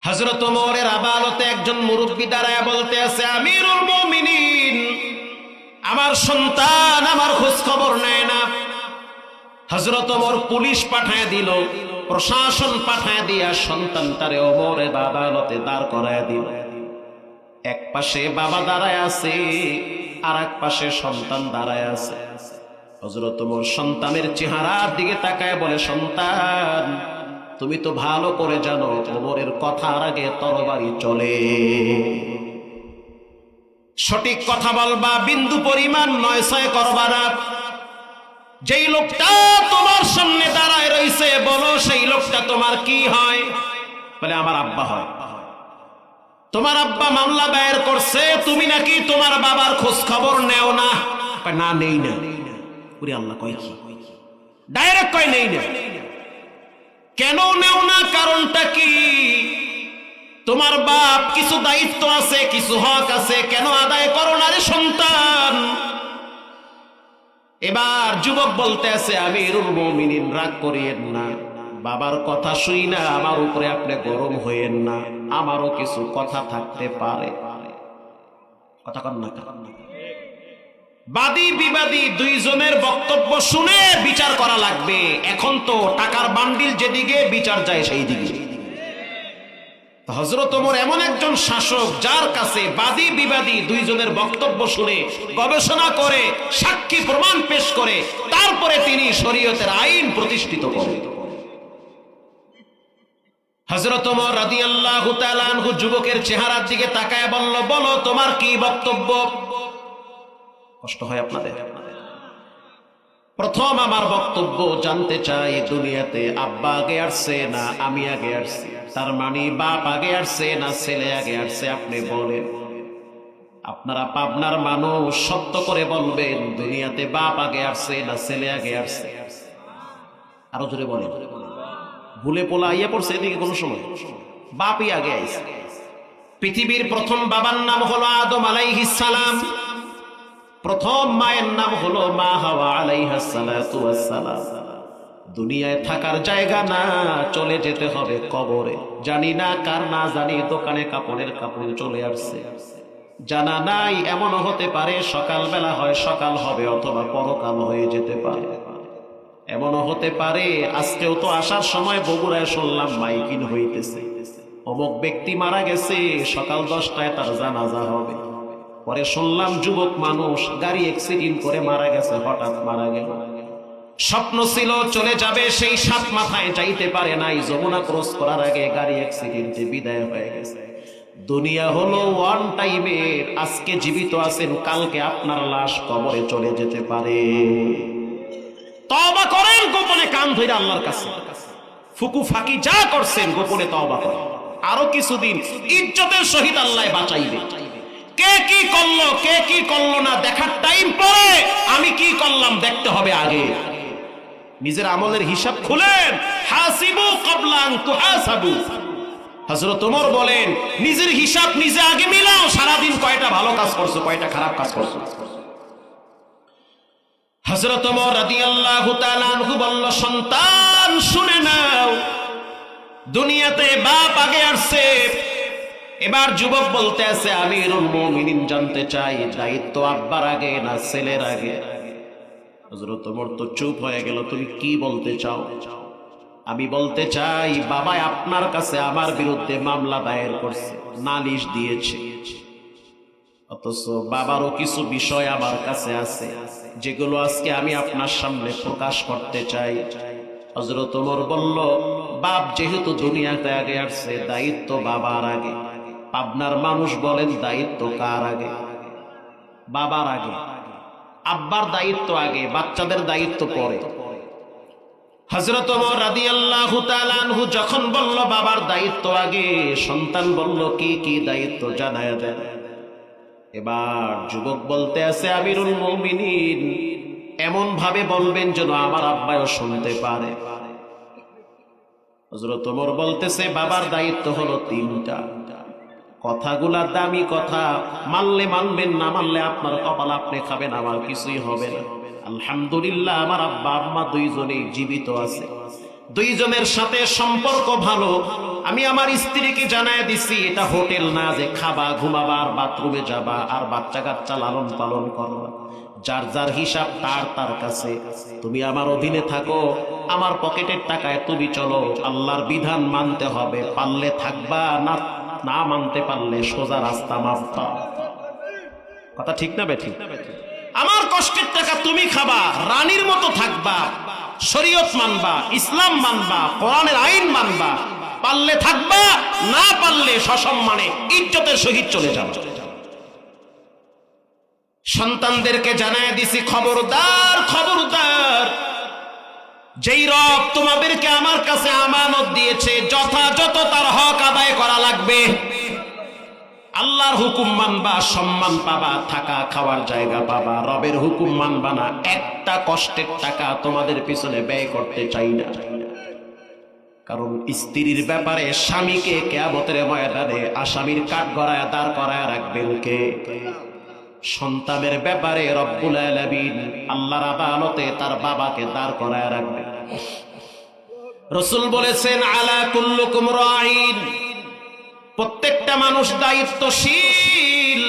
হযরত ওমরের আদালতে একজন মুরব্বি দাঁড়ায় বলতে আছে, আমিরুল মুমিনিন, আমার সন্তান আমার খোঁজ খবর নেয় না। হযরত ওমর পুলিশ পাঠায় দিল, প্রশাসন পাঠায় দিয়া সন্তানটারে ওমরের আদালতে দাঁড় করায় দিল। এক পাশে বাবা দাঁড়ায় আছে, আর এক পাশে সন্তান দাঁড়ায় আছে। হযরত ওমর সন্তানের চেহারার দিকে তাকায় বলে, সন্তান, তুমি তো ভালো করে জানো ওমরের কথার আগে তরবারি চলে। সঠিক কথা বলবা, বিন্দু পরিমাণ নয় ছয় করবা না। যেই লোকটা তোমার সামনে দাঁড়ায় রইছে, বলো সেই লোকটা তোমার কি হয়? বলে, আমার আব্বা হয়। তোমার আব্বা মামলা দায়ের করছে, তুমি নাকি তোমার বাবার খোঁজ খবর নেও না? না, নেই না। ওরে আল্লাহ, কয় কি? ডাইরেক্ট কয় নেই না। কেন নেও না? কারণটা কি? তোমার বাপ কিছু দায়িত্ব আছে, কিছু হক আছে, কেন আদায় করো না রে সন্তান? এবার যুবক বলতে আছে, আমিরুল মুমিনিন, রাগ করিয়েন না, বাবার কথা শুই না আমার উপরে আপনি গরম হইয়েন না, আমারও কিছু কথা থাকতে পারে। কথা কন না। বাদী বিবাদী দুইজনের বক্তব্য শুনে বিচার করা লাগবে। এখন তো টাকার বান্ডিল যেদিকে, বিচার যায় সেই দিকে। হযরত ওমর এমন একজন শাসক, যার কাছে বাদী বিবাদী দুইজনের বক্তব্য শুনে গবেষণা করে সাক্ষী প্রমাণ পেশ করে তারপরে তিনি শরীয়তের আইন প্রতিষ্ঠিত করেন। হযরত ওমর রাদিয়াল্লাহু তাআলা আনহু যুবকের চেহারার দিকে তাকায় বলল, বলো তোমার কি বক্তব্য? কষ্ট হয় আপনাদের? প্রথম আমার বক্তব্য জানতে চাই, দুনিয়াতে আব্বা আগে আসছে না আমি আগে আসছি? তার মানে বাপ আগে আসছে না ছেলে আগে আসছে? আপনি বলেন। আপনারা পাবনার মানুষ, সত্য করে বলবেন, দুনিয়াতে বাপ আগে আসছে না ছেলে আগে আসছে? আরো জোরে বলেন। ভুলে পোলা আইয়া পড়ছে এদিকে কোন সময়? বাপই আগে আইছে। পৃথিবীর প্রথম বাবার নাম হলো আদম আলাইহিস সালাম, প্রথম মায়ের নাম হলো মা হাওয়া আলাইহাস সালাতু ওয়াস সালাম। দুনিয়ায় থাকার জায়গা না, চলে যেতে হবে কবরে। জানি না কার না জানি দোকানে কাপড়ের কাপড় চলে আসছে, জানা নাই। এমনও হতে পারে সকালবেলা হয় সকাল হবে, অথবা পরকাল হয়ে যেতে পারে। এমনও হতে পারে আজকেও তো আসার সময় বগুড়ায় শুনলাম মাইকিং হইতেছে, অমুক ব্যক্তি মারা গেছে, সকাল 10টায় তার জানাজা হবে। পরে শুনলাম যুবক মানুষ গাড়ি অ্যাক্সিডেন্ট করে মারা গেছে, হঠাৎ মারা গেল। স্বপ্ন ছিল চলে যাবে, সেই সাত মাথায় যাইতে পারে নাই, যমুনা ক্রস করার আগে গাড়ি অ্যাক্সিডেন্টে বিদায় হয়ে গেছে। দুনিয়া হলো ওয়ান টাইমের, আজকে জীবিত আছেন, কালকে আপনার লাশ কবরে চলে যেতে পারে। তওবা করেন গোপনে, কান ধরে আল্লাহর কাছে। ফুকু ফাঁকি যা করছেন গোপনে তওবা করেন। আরো কিছুদিন ইজ্জতের সহিত আল্লাহ বাঁচাইবে। কে কি করলো কে কি করলো না দেখার টাইম পরে, আমি কি করলাম দেখতে হবে আগে। নিজের আমলের হিসাব খুলেন। হাসিবু ক্বাবলা আন তুহাসাবু। হযরত ওমর বলেন, নিজের হিসাব নিজে আগে মিলাও। সারাদিন কয়টা ভালো কাজ করছো, কয়টা খারাপ কাজ করছো। হযরত ওমর রাদিয়াল্লাহু তাআলা আনহু বলল, সন্তান শুনে নাও, দুনিয়াতে বাপ আগে আসছে। এবার যুবক বলতে আছে, আমিরুল মুমিনিন, জানতে চাই দায়িত্ব আব্বার আগে না ছেলের আগে? হযরত ওমর তো চুপ হয়ে গেল। তুমি কি বলতে চাও? আমি বলতে চাই, বাবা আপনার কাছে আমার বিরুদ্ধে মামলা দায়ের করছে, নালিশ দিয়েছে, অথচ বাবারও কিছু বিষয় আমার কাছে আছে যেগুলো আজকে আমি আপনার সামনে প্রকাশ করতে চাই। হযরত ওমর বলল, বাপ যেহেতু দুনিয়াতে আগে আসছে, দায়িত্ব বাবার আগে। পাবনার মানুষ বলেন, দায়িত্ব কার আগে? বাবার আগে। আব্বার দায়িত্ব আগে, বাচ্চাদের দায়িত্ব পরে। হযরত ওমর রাদিয়াল্লাহু তাআলা আনহু যখন বলল বাবার দায়িত্ব আগে, সন্তান বলল, কি কি দায়িত্ব জানায়া দেন। এবার যুবক বলতে আছে, আমিরুল মুমিনিন, এমন ভাবে বলবেন যেন আমার আব্বাও শুনতে পারে। হযরত ওমর বলতেছে, বাবার দায়িত্ব হলো 3টা। কথাগুলা দামি কথা, মানলে মানবেন, না মানলে আপনার কপাল আপনি খাবেন, আমার কিছুই হবে না। আলহামদুলিল্লাহ, আমার আব্বা আম্মা দুইজনেই জীবিত আছে। দুইজনের সাথে সম্পর্ক ভালো, আমি আমার স্ত্রীকে জানায় দিছি এটা হোটেল না যে খাবা ঘুমাবা আর বাথরুমে যাবা আর বাচ্চা কাচ্চা লালন পালন করবা। যার যার হিসাব তার তার কাছে। তুমি আমার অধীনে থাকো, আমার পকেটের টাকায় তুমি চলো। আল্লাহর বিধান মানতে হবে, পারলে থাকবা, না না মানতে পারলে সোজা রাস্তা মাপবা। কথা ঠিক না বেঠিক? আমার কষ্টের টাকা তুমি খাবা, রানীর মতো থাকবা, শরীয়ত মানবা, ইসলাম মানবা, কোরআনের আইন মানবা, পারলে থাকবা, না পারলে সসম্মানে ইজ্জতের সহিত চলে যাবে। সন্তানদেরকে জানায় দিছি, খবরদার খবরদার, যেই রব তোমাদেরকে আমার কাছে আমানত দিয়েছে যথাযথ তার হক আদায় করা লাগবে। আল্লাহর হুকুম মানবা, সম্মান পাবা, থাকা খাওয়ার জায়গা পাবা। রবের হুকুম মানবা না, একটা কষ্টের টাকা তোমাদের পিছনে ব্যয় করতে চাই না। কারণ স্ত্রীর ব্যাপারে স্বামীকে কিয়ামতের ময়দানে আসামির কাঠগড়ায় দাঁড় করায় রাখবেন কে? সন্তানের ব্যাপারে রব্বুল আলামিন আল্লাহর আদালতে তার বাবাকে দাঁড় করায় রাখবেন। রাসূল বলেছেন, আলা কুল্লুকুম রাঈন, প্রত্যেকটা মানুষ দায়িত্বশীল।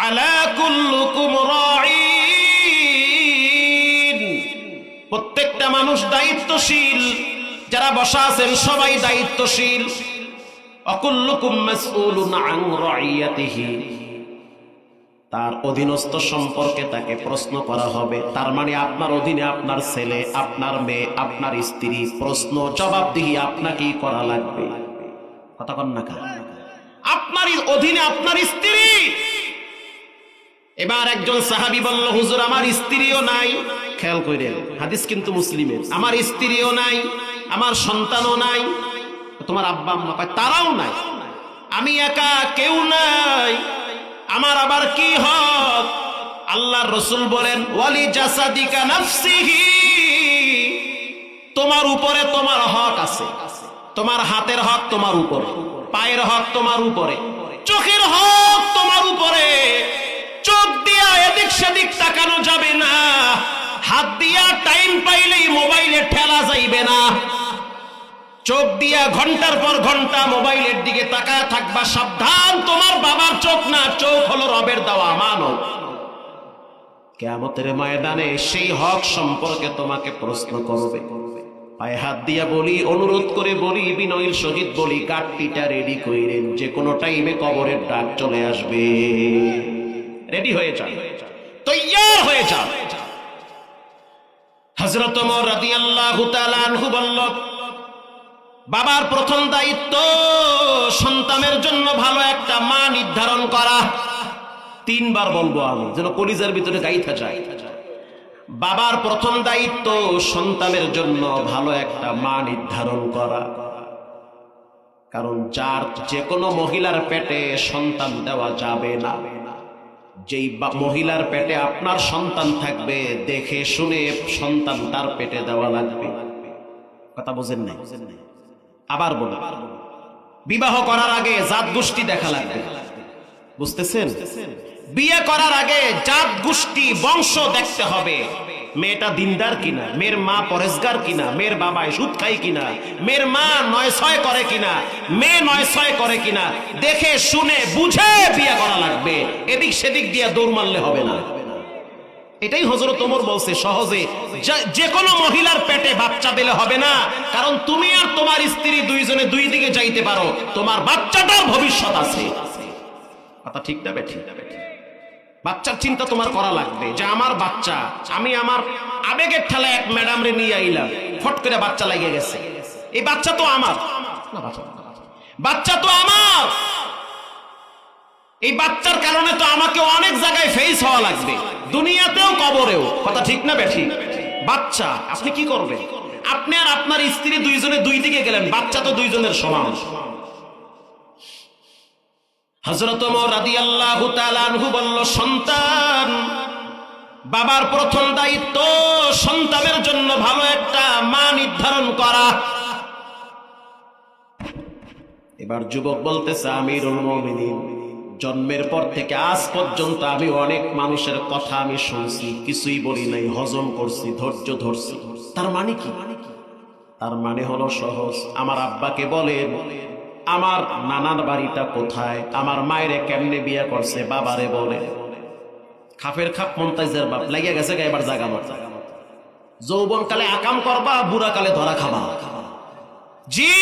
আলা কুল্লুকুম রাঈন, প্রত্যেকটা মানুষ দায়িত্বশীল। যারা বসা আছেন সবাই দায়িত্বশীল। অকুল্লুকুম মাসউলুন আন রাইয়াতিহি, তার অধীনস্থ সম্পর্কে তাকে প্রশ্ন করা হবে। তার মানে আপনার অধীনে আপনার ছেলে, আপনার মেয়ে, আপনার স্ত্রী, প্রশ্ন জবাবদিহি আপনাকেই করা লাগবে। কথা কন না, আপনার অধীনে আপনার স্ত্রী। এবার একজন সাহাবী বলল, হুজুর আমার স্ত্রীও নাই। খেয়াল করেন, হাদিস কিন্তু মুসলিমের। আমার স্ত্রীও নাই, আমার সন্তানও নাই। তোমার আব্বা আম্মা? কয় তারাও নাই, আমি একা, কেউ নাই, আমার আবার কি হক? আল্লাহর রাসূল বলেন, ওয়ালি জাসাদিকা নাফসিহি, তোমার উপরে তোমার হক আছে। তোমার হাতের হক তোমার উপরে, পায়ের হক তোমার উপরে, চোখের হক তোমার উপরে। চোখ দিয়া এদিক সেদিক তাকানো যাবে না, হাত দিয়া টাইম পাইলেই মোবাইলে ঠেলা যাইবে না। চোখ দিয়া ঘন্টার পর ঘন্টা মোবাইলের দিকে তাকায় থাকবা, সাবধান, তোমার বাবার চোখ না, চোখ হলো রবের দেওয়া আমানত। কিয়ামতের ময়দানে সেই হক সম্পর্কে তোমাকে প্রশ্ন করবে। পায়ে হাত দিয়া বলি, অনুরোধ করে বলি, বিনয়ের সহিত বলি, গাট্টিটা রেডি কইরেন, যে কোনো টাইমে কবরের ডাক চলে আসবে। রেডি হয়ে যান, তৈয়ার হয়ে যান। হযরত ওমর রাদিয়াল্লাহু তাআলা আনহু বলল, বাবার প্রথম দায়িত্ব সন্তানের জন্য ভালো একটা মা নির্ধারণ করা। 3 বার বলবো আমি, যেন কলিজার ভিতরে গাইথা যায়। বাবার প্রথম দায়িত্ব সন্তানের জন্য ভালো একটা মা নির্ধারণ করা। কারণ যার যে কোনো মহিলার পেটে সন্তান দেওয়া যাবে না। যেই মহিলার পেটে আপনার সন্তান থাকবে, দেখে শুনে সন্তান তার পেটে দেওয়া লাগবে। কথা বুঝেন নাই? আবার বলো, বিবাহ করার আগে জাত গোষ্ঠী দেখা লাগবে। বুঝতেছেন? বিয়ে করার আগে জাত গোষ্ঠী বংশ দেখতে হবে। মেয়েটা দিনদার কিনা, মেয়ের মা পরেশগার কিনা, মেয়ের বাবা সুদ খায় কিনা, মেয়ের মা 9-6 করে কিনা, মেয়ে 9-6 করে কিনা, দেখে শুনে বুঝে বিয়ে করা লাগবে। এদিক সেদিক দিয়ে দৌড় মারলে হবে না। এটাই হযরত ওমর বলছে, সহজে যে কোনো মহিলার পেটে বাচ্চা দিলে হবে না। কারণ তুমি আর তোমার স্ত্রী দুইজনে দুই দিকে যাইতে পারো, তোমার বাচ্চাটার ভবিষ্যৎ আছে। কথা ঠিক না বেঠিক? বাচ্চার চিন্তা তোমার করা লাগবে, যে আমার বাচ্চা, আমি আমার আবেগের ঠেলায় এক ম্যাডাম রে নিয়ে আইলাম, ফট করে বাচ্চা লেগে গেছে, এই বাচ্চা তো আমার না, বাচ্চা তো আমার। এই বাচ্চার কারণে তো আমাকে অনেক জায়গায় ফেস হওয়া লাগবে, দুনিয়াতেও কবরেও। কথা ঠিক না বেঠিক? বাচ্চা আপনি কি করবেন? আপনি আর আপনার স্ত্রী দুইজনে দুই দিকে গেলেন, বাচ্চা তো দুইজনের সমান। হযরত ওমর রাদিয়াল্লাহু তাআলা আনহু বলল, সন্তান, বাবার প্রথম দায়িত্ব সন্তানের জন্য ভালো একটা মা নির্ধারণ করা। এবার যুবক বলতেছে, আমিরুল মুমিনিন, জন্মের পর থেকে আজ পর্যন্ত আমি অনেক মানুষের কথা আমি শুনছি, কিছুই বলি নাই, হজম করছি, ধৈর্য ধরছি। তার মানে কি? তার মানে হলো সহজ। আমার আব্বাকে বলেন আমার নানার বাড়িটা কোথায়, আমার মায়েরে কেমনে বিয়ে করছে বাবারে বলে। খাফের খাপ মন্তাজের বাপ লাগিয়া গেছে এবার জাগা মাথা। যৌবন কালে আকাম করবা, বুড়া কালে ধরা খাবা। জি,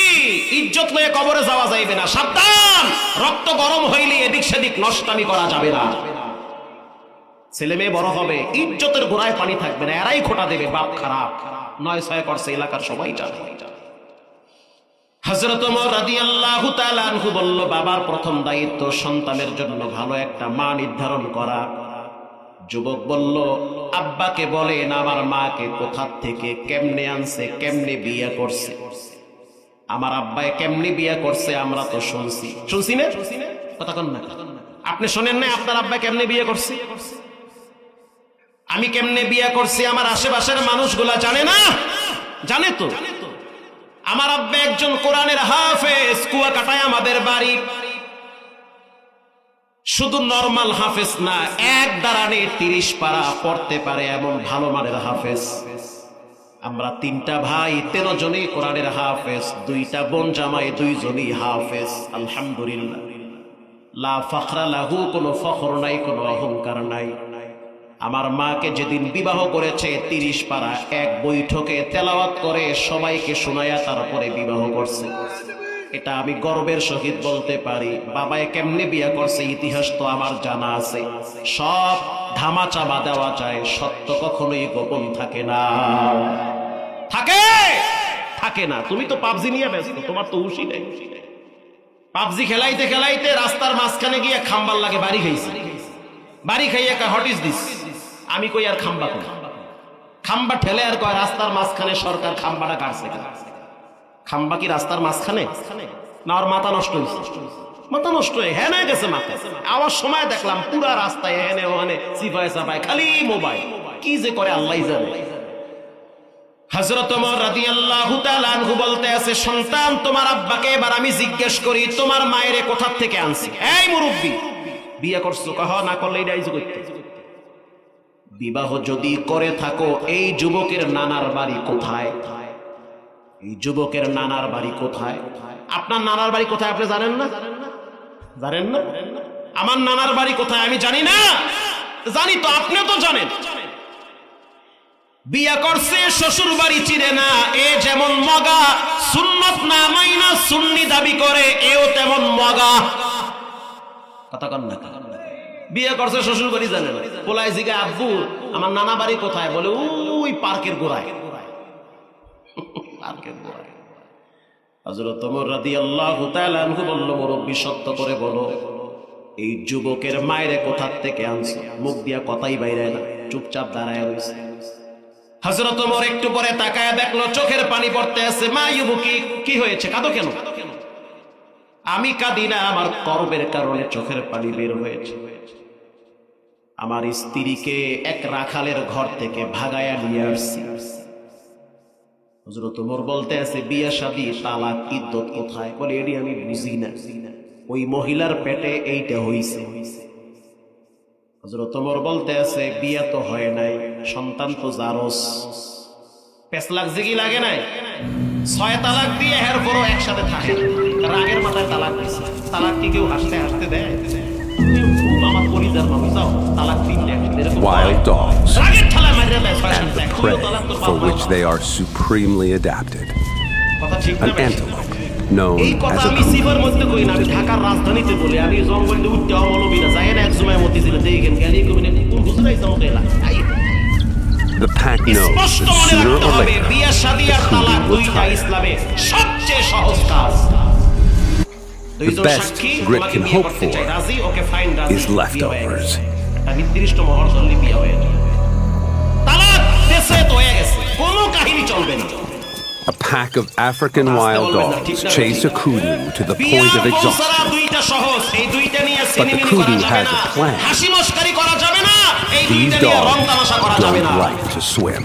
ইজ্জত লয়ে কবরে যাওয়া যাইবে না, সাবধান। রক্ত গরম হইলে এদিক সেদিক নষ্টামি করা যাবে না। ছেলে মেয়ে বড় হবে, ইজ্জতের গোড়ায় পানি থাকবে না, এরাই খোটা দেবে বাপ খারাপ। 9-6 করছে এলাকার সবাই জানে। হযরত ওমর রাদিয়াল্লাহু তাআলা আনহু বলল, বাবার প্রথম দায়িত্ব সন্তানের জন্য ভালো একটা মা নির্ধারণ করা। যুবক বলল, আব্বাকে বলেন আমার মাকে কোথা থেকে কেমনে আনছে, কেমনে বিয়ে করছে। আমার আব্বায় কেমনে বিয়ে করছে আমরা তো শুনছি না, কথা কন না। আপনি শোনেন না আপনার আব্বা কেমনে বিয়ে করছে? আমি কেমনে বিয়ে করছি আমার আশেপাশের মানুষগুলা জানে না? জানে তো। আমার আব্বা একজন কোরআনের হাফেজ, কুয়াকাটায় আমাদের বাড়ি। শুধু নরমাল হাফেজ না, এক দাঁড়ানে 30 পারা পড়তে পারে এমন ভালো মানের হাফেজ। আমরা 3টা ভাই, 13 জনই কোরআনের হাফেজ, 2টা বোন জামাই, 2 জনই হাফেজ। আলহামদুলিল্লাহ, লা ফখরা লাহু, কোনো ফখর নাই, কোনো অহংকার নাই। আমার মাকে যেদিন বিবাহ করেছে 30 পারা এক বৈঠকে তেলাওয়াত করে সবাইকে শোনায়া তারপরে বিবাহ করছে। এটা আমি গর্বের সহিত বলতে পারি। বাবায় কেমনে বিয়ে করছে ইতিহাস তো আমার জানা আছে। সব ধামাচাপা দেওয়া যায়, সত্য কখনোই গোপন থাকে না। থাকে না। তুমি তো পাবজি নিয়ে ব্যস্ত, তোমার তো হুঁশই নাই। পাবজি খেলাইতে খেলাইতে রাস্তার মাঝখানে গিয়ে খাম্বার লাগে বাড়ি খাইছে। বাড়ি খাইয়ে হোয়াট ইজ দিস? আমি কই আর খাম্বা কই, খাম্বা ঠেলে আর কয় রাস্তার মাঝখানে সরকার খাম্বাটা কাটছে। খাম্বা কি রাস্তার মাঝখানে না? ওর মাথা নষ্ট হয়েছে, মাথা নষ্ট হয়ে হ্যাঁ না গেছে মাথা। আবার সময় দেখলাম পুরা রাস্তায় এনে ওখানে সিপায় চাপায় খালি মোবাইল, কি যে করে আল্লাহ জানে। হযরত ওমর রাদিয়াল্লাহু তাআলা আনহু বলতে আছে, সন্তান তোমার আব্বাকে এবার আমি জিজ্ঞেস করি তোমার মায়ের কোথা থেকে আনছি। এই মুরব্বি, বিয়ে করছো? কহ না করলে এটাই করতে। বিবাহ যদি করে থাকো, এই যুবকের নানার বাড়ি কোথায়? এই যুবকের নানার বাড়ি কোথায়? আপনার নানার বাড়ি কোথায় আপনি জানেন না? জানেন না? আমার নানার বাড়ি কোথায় আমি জানি না? জানি তো, আপনিও তো জানেন। বিয়া করছে শ্বশুর বাড়ি চিনে না, এ যেমন মগা, সুন্নত না মাইনা সুন্নি দাবি করে, এও তেমন মগা। কথা কন না। বিয়ে করছে শ্বশুর বাড়ি জানে না। পোলায় জিগা, আব্বু আমার নানা বাড়ি কোথায়? বলে ওই পার্কের গোড়ায়। পার্কের গোড়ায়। হযরত ওমর রাদিয়াল্লাহু তাআলা আনহু বলল, মুরব্বি সত্য করে বলো, এই যুবকের মায়ের কোথা থেকে আনছে? মুখ দিয়া কথাই বাইরে না, চুপচাপ দাঁড়ায় রয়েছে। হযরত ওমর একটু পরে তাকায় দেখলো চোখের পানি পড়তে আছে। মা ইউবুকি, কি হয়েছে, কাঁদো কেন? আমি কাঁদি না, আমার কর্মের কারণে চোখের পানি বের হয়েছে। আমার স্ত্রীকে এক রাখালের ঘর থেকে ভাগায়া নিয়ে আসছি। হযরত ওমর বলতে আছে, বিয়ে শাদী তালাক ইদ্দত কোথায়? বলে এডি আমি বুঝি না, ওই মহিলার পেটে এইটা হইছে। হযরত ওমর বলতে আছে, বিয়ে তো হয় নাই, সন্তান তো জারস। পেছ লাগছে কি লাগে নাই? 6 তালাক দিয়ে এরপরও একসাথে থাকে, রাগের মাথায় তালাক দিচ্ছে। তালাক কি কেউ হাসতে হাসতে দেয়? আমার পরিবার মানুষ যাও তালাক 3টা এরকম wild dogs রাগের ঠালা মাইরা দেয় 6 and the prey for which they are supremely adapted. কথা ঠিক না? An antelope known এই কথা as a আমি সিভার মধ্যে কই না, আমি ঢাকার রাজধানীতে বলি। আমি জঙ্গলে উঠতে অমলবি না, যাই না এক সময় মতি ছিল দেখেন গেলি কই না কোন বুঝরাই জমতে এলা। the pack knows that sooner or later বিয়ে শাদী আর তালাক দুইটা ইসলামে সবচেয়ে সহজ কাজ। the best Brit can hope for is leftovers. নির্দিষ্ট মহর চললে বিয়ে হয়ে যায়, তালাক দেশে তো হয়ে গেছে, কোনো কাহিনী চলবে না। A pack of African wild dogs chase a kudu to the point of exhaustion. But the kudu has a plan. These dogs don't like to swim.